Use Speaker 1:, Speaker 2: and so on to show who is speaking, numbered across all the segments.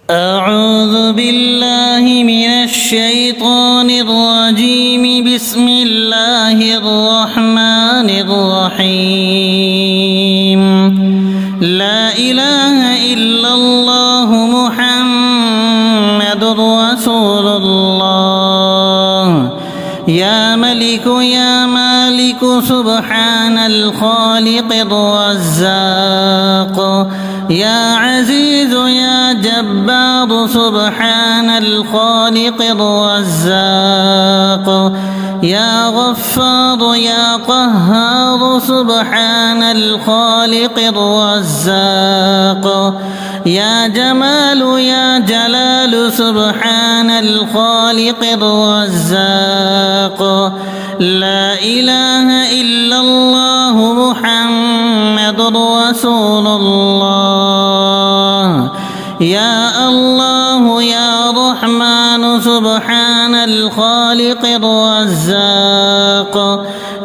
Speaker 1: أعوذ بالله من الشيطان الرجيم. بسم الله الرحمن الرحيم. لا إله إلا الله محمد رسول الله. يا ملك يا مالك سبحان الخالق الرزاق. يا عزيز يا جبار سبحان الخالق الرزاق. يا غفار يا قهار سبحان الخالق الرزاق. يا جمال يا جلال سبحان الخالق الرزاق. لا إله إلا الله محمد رسول الله. يا الله يا رحمن سبحان الخالق الرزاق.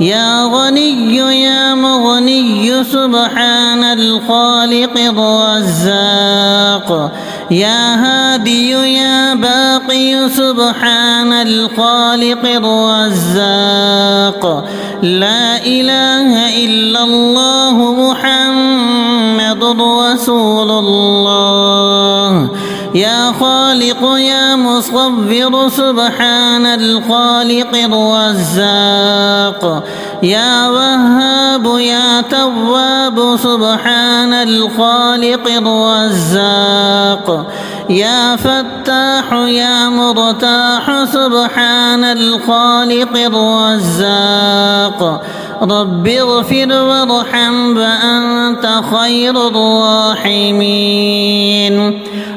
Speaker 1: يا غني يا مغني سبحان الخالق الرزاق. يا هادي يا باقي سبحان الخالق الرزاق. لا إله إلا الله محمد رسول الله. يا خالق يا مصور سبحان الخالق الرزاق. يا وهاب يا تواب سبحان الخالق الرزاق. يا فتاح يا مرتاح سبحان الخالق الرزاق. رب اغفر وارحم وأنت خير الراحمين.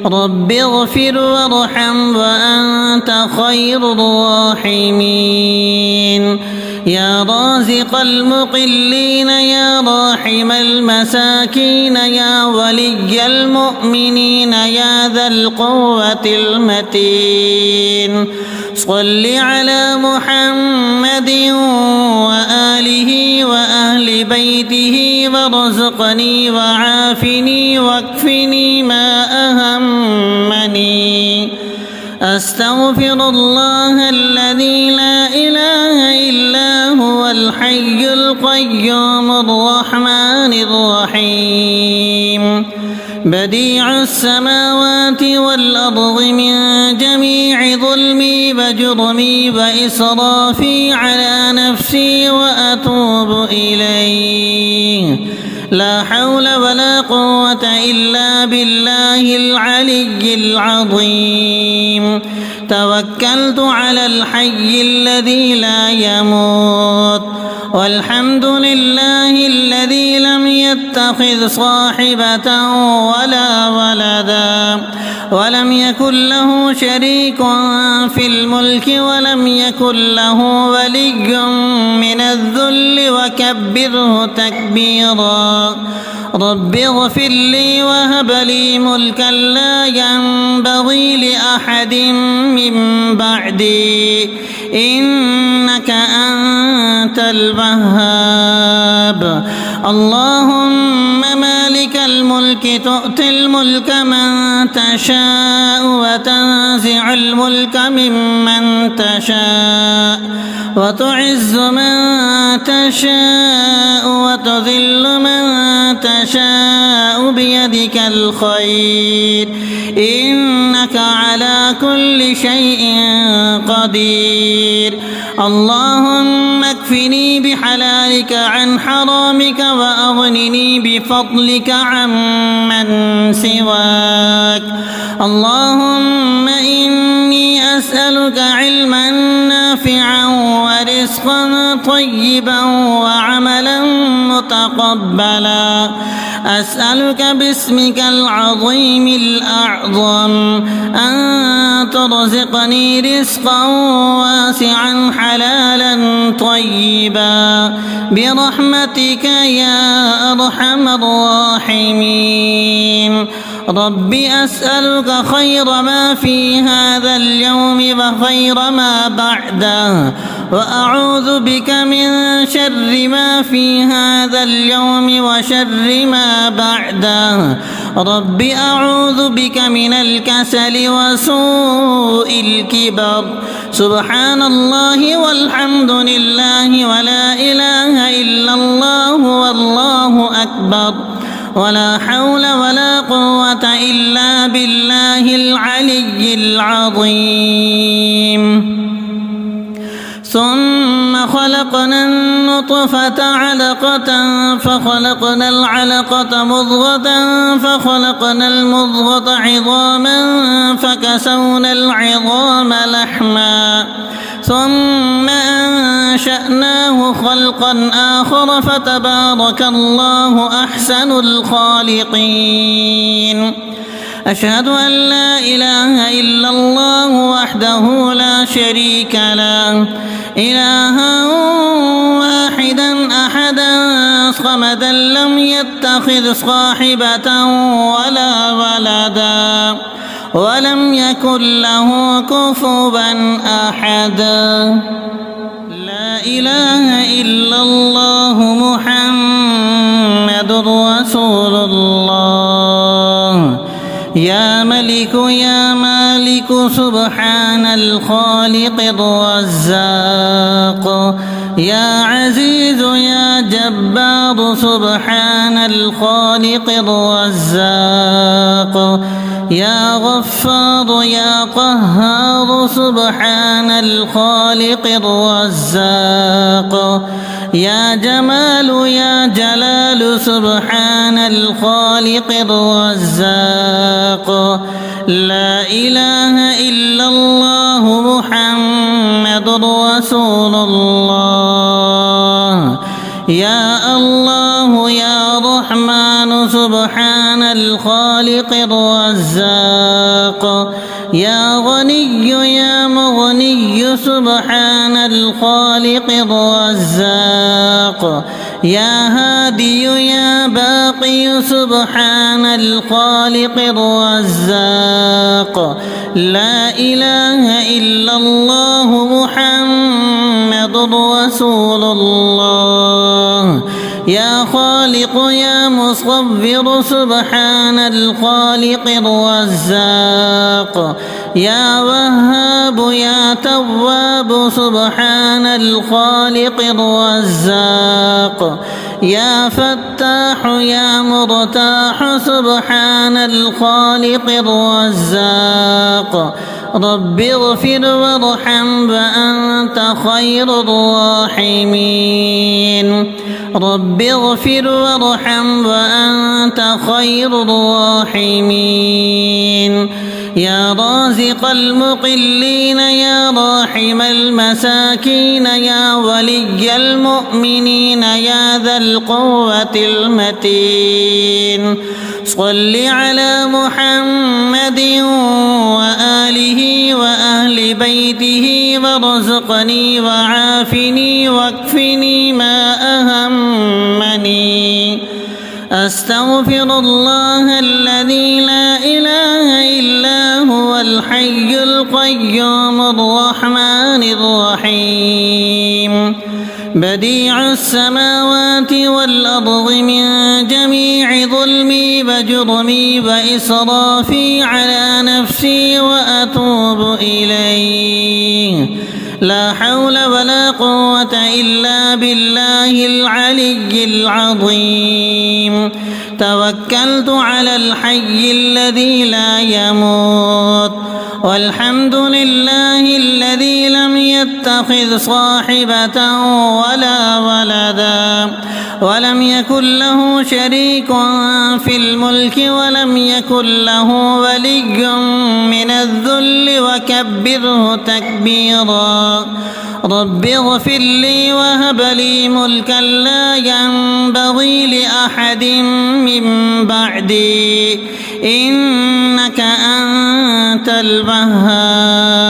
Speaker 1: رب اغفر وارحم وأنت خير الراحمين. يا رازق المقلين يا راحم المساكين يا ولي المؤمنين يا ذا القوة المتين. صل على محمد وآله وأهل بيته وارزقني وعافني واكفني ما أهمني. أستغفر الله الذي لا إله إلا هو الحي القيوم الرحمن الرحيم. بديع السماوات والأرض من جميع ظلمي وجرمي وإسرافي على نفسي وأتوب إليه. لا حول ولا قوة إلا بالله العلي العظيم. توكلت على الحي الذي لا يموت. والحمد لله الذي لم يتخذ صاحبة ولا ولدا ولم يكن له شريك في الملك ولم يكن له ولي من الذل وكبره تكبيرا. رب اغفر لي وهب لي ملكا لا ينبغي لأحد من بعدي إنك أنت الوهاب. اللهم مالك الملك تؤتي الملك من تشاء وتنزع الملك ممن تشاء وتعز من تشاء وتذل من تشاء بيدك الخير إنك على كل شيء قدير. اللهم اكفني بحلالك عن حرامك وأغنني بفضلك عمن سواك. اللهم إني أسألك علما نافعا ورزقا طيبا وعملا متقبلا. أسألك باسمك العظيم الأعظم أن ترزقني رزقا واسعا حلالا طيبا برحمتك يا أرحم الراحمين. رب أسألك خير ما في هذا اليوم وخير ما بعده وأعوذ بك من شر ما في هذا اليوم وشر ما بعده رب أعوذ بك من الكسل وسوء الكبر سبحان الله والحمد لله ولا إله إلا الله والله أكبر ولا حول ولا قوة إلا بالله العلي العظيم ثم خلقنا النطفة علقة فخلقنا العلقة مضغة فخلقنا المضغة عظاما فكسونا العظام لحما ثم أنشأناه خلقا آخر فتبارك الله أحسن الخالقين أشهد أن لا إله إلا الله وحده لا شريك له إلها واحدا أحدا صمدا لم يتخذ صاحبة ولا ولدا ولم يكن له كفوا أحد لا إله إلا الله محمد رسول الله يا ملك يا مالك سبحان الخالق الرزاق يا عزيز يا جبار سبحان الخالق الرزاق يا غفار يا قهار سبحان الخالق الرزاق يا جمال يا جلال سبحان الخالق الرزاق لا إله إلا الله محمد رسول الله يا الله يا رحمن سبحان الخالق الرزاق يا غني يا مغني سبحان الخالق الرزاق يا هادي يا باقي سبحان الخالق الرزاق لا إله إلا الله محمد رسول الله يا خالق يا مصور سبحان الخالق الرزاق يا وهاب يا تواب سبحان الخالق الرزاق يا فتاح يا مرتاح سبحان الخالق الرزاق رب اغفر وارحم وأنت خير الراحمين رب اغفر وارحم وأنت خير الراحمين يا رازق المقلين يا راحم المساكين يا ولي المؤمنين يا ذا القوة المتين صل على محمد وآله وأهل بيته وارزقني وعافني واكفني ما أهمني أستغفر الله الذي لا إله إلا هو الحي القيوم الرحمن الرحيم بديع السماوات والأرض من جميع ظلمي وجرمي وإسرافي على نفسي وأتوب إليه لا حول ولا قوة إلا بالله العلي العظيم توكلت على الحي الذي لا يموت والحمد لله الذي لم يتخذ صاحبة ولا ولدا ولم يكن له شريك في الملك ولم يكن له ولي من الذل وكبره تكبيرا رب اغفر لي وهب لي ملكا لا ينبغي لأحد من بعدي إنك أنت الوهاب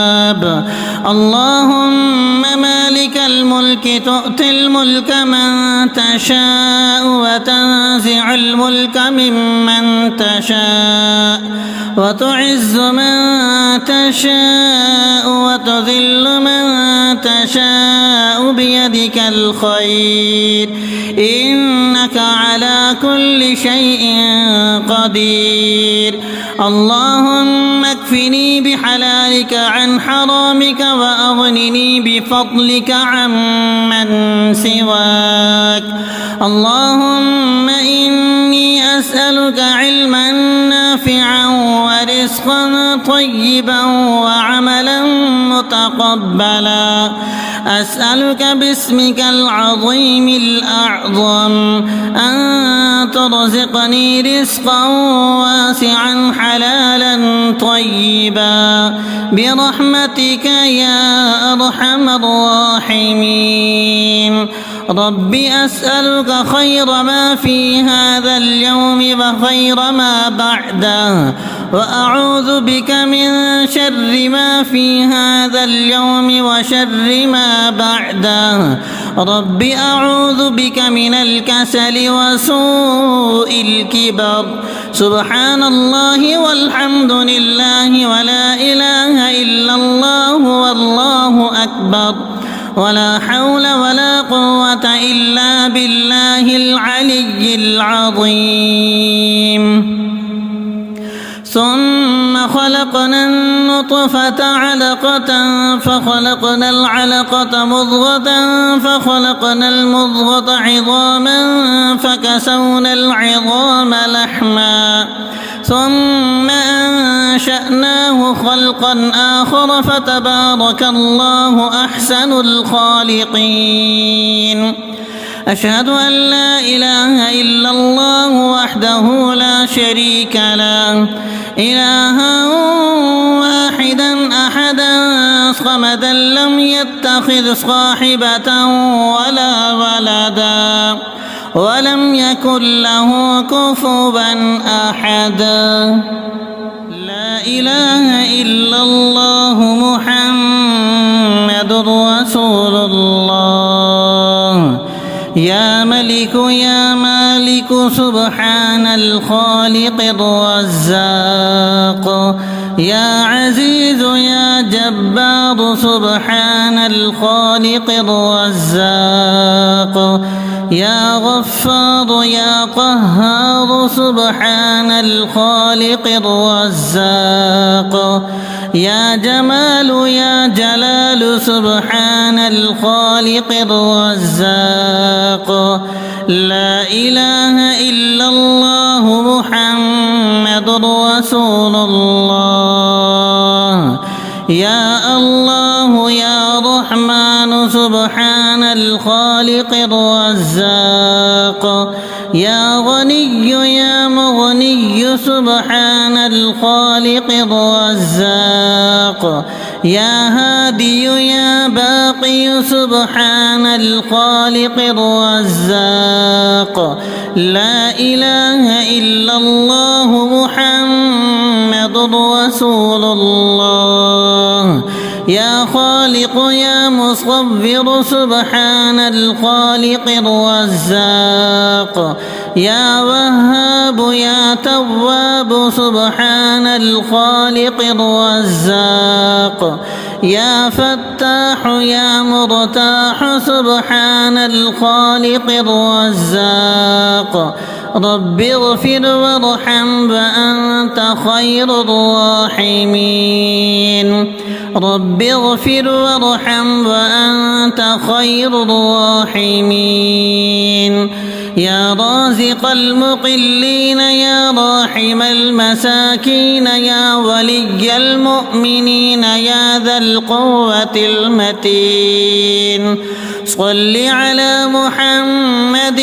Speaker 1: اللهم مالك الملك تؤتي الملك من تشاء وتنزع الملك ممن تشاء وتعز من تشاء وتذل من تشاء بيدك الخير إنك على كل شيء قدير اللهم اكفني بحلالك عن حرامك وأغنني بفضلك عمن سواك اللهم إني أسألك علما نافعا ورزقا طيبا وعملا متقبلا أسألك باسمك العظيم الأعظم أن ترزقني رزقا واسعا حلالا طيبا برحمتك يا أرحم الراحمين رب أسألك خير ما في هذا اليوم وخير ما بعده وأعوذ بك من شر ما في هذا اليوم وشر ما بعده رب أعوذ بك من الكسل وسوء الكبر سبحان الله والحمد لله ولا إله إلا الله والله أكبر ولا حول ولا قوة إلا بالله العلي العظيم ثم خلقنا النطفة علقة فخلقنا العلقة مضغة فخلقنا المضغة عظاما فكسونا العظام لحما ثم أنشأناه خلقا آخر فتبارك الله أحسن الخالقين أشهد أن لا إله إلا الله وحده لا شريك له إلها واحدا أحدا صمدا لم يتخذ صاحبة ولا ولدا ولم يكن له كفوا أحد لا إله إلا الله محمد رسول الله يا ملك يا مالك سبحان الخالق الرزاق يا عزيز يا جبار سبحان الخالق الرزاق يا غفار يا قهار سبحان الخالق الرزاق يا جمال يا جلال سبحان الخالق الرزاق لا إله إلا الله محمد رسول الله يا الله يا رحمن سبحان الخالق الرزاق يا غني يا مغني سبحان الخالق الرزاق يا هادي يا باقي سبحان الخالق الرزاق لا إله إلا الله محمد رسول الله يا خالق يا مصور سبحان الخالق الرزاق يا وهاب يا تواب سبحان الخالق الرزاق يا فتاح يا مرتاح سبحان الخالق الرزاق رب اغفر وارحم وأنت خير الراحمين رب اغفر وارحم وأنت خير الراحمين يا رازق المقلين يا راحم المساكين يا ولي المؤمنين يا ذا القوة المتين صل على محمد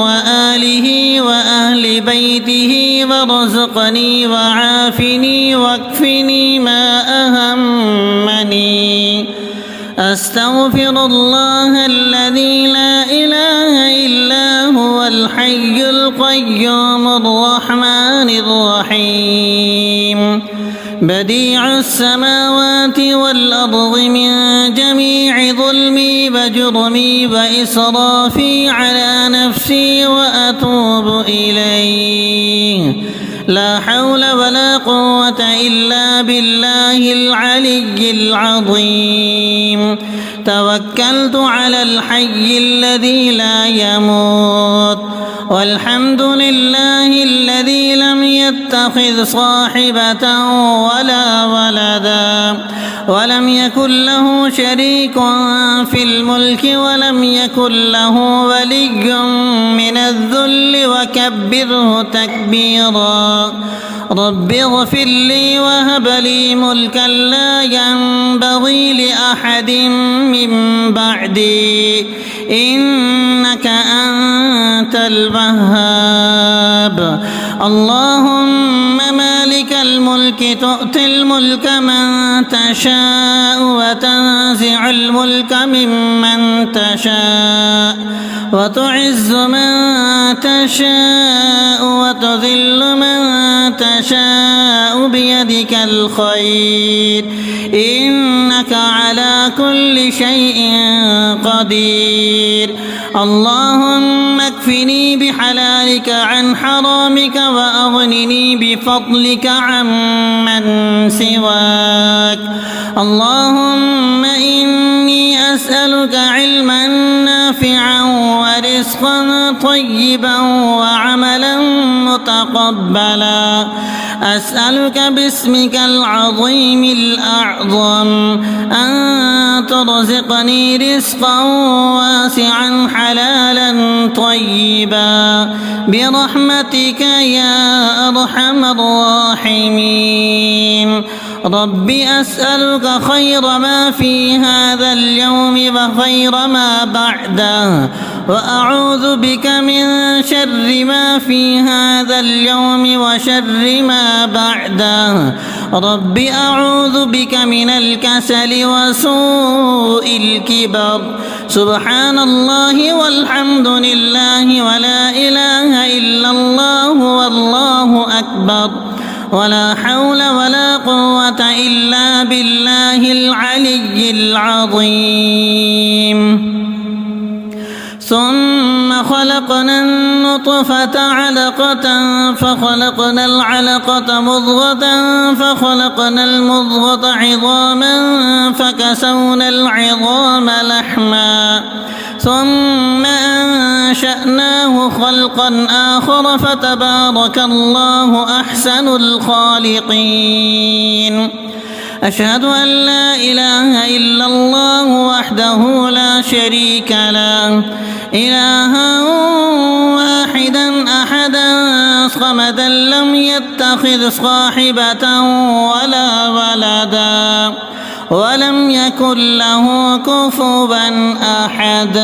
Speaker 1: وآله وأهل بيته وارزقني وعافني واكفني ما أهمني أستغفر الله الذي لا إله إلا هو الحي القيوم الرحمن الرحيم بديع السماوات والأرض من جميع ظلمي وجرمي وإسرافي على نفسي وأتوب إليه لا حول ولا قوة إلا بالله العلي العظيم. توكلت على الحي الذي لا يموت، والحمد لله الذي لم يتخذ صاحبة ولا ولدا، ولم يكن له شريك في الملك، ولم يكن له ولي من الذل، وكبره تكبيرا. رب اغفر لي وهب لي ملكا لا ينبغي لأحد من بعدي، إنك أنت الوهاب. اللهم مالك الملك تؤتي الملك من تشاء، وتنزع الملك ممن تشاء، وتعز من تشاء، وتذل من تشاء بيدك الخير، إنك على كل شيء قدير. اللهم اكفني بحلالك عن حرامك، وأغنني بفضلك عمن سواك. اللهم إني أسألك علما نافعا ورزقا طيبا وعملا متقبلا. أسألك باسمك العظيم الأعظم أن ترزقني رزقا واسعا حلالا طيبا برحمتك يا أرحم الراحمين. رب أسألك خير ما في هذا اليوم وخير ما بعده، وأعوذ بك من شر ما في هذا اليوم وشر ما بعده. رب أعوذ بك من الكسل وسوء الكبر. سبحان الله والحمد لله ولا إله إلا الله والله أكبر، ولا حول ولا قوة إلا بالله العلي العظيم. ثم خلقنا النطفة علقة، فخلقنا العلقة مضغة، فخلقنا المضغة عظاما، فكسونا العظام لحما، ثم أنشأناه خلقا آخر، فتبارك الله أحسن الخالقين. أشهد أن لا إله إلا الله وحده لا شريك له، إلها واحدا أحدا صمدا لم يتخذ صاحبة ولا ولدا، ولم يكن له كفوا أحد.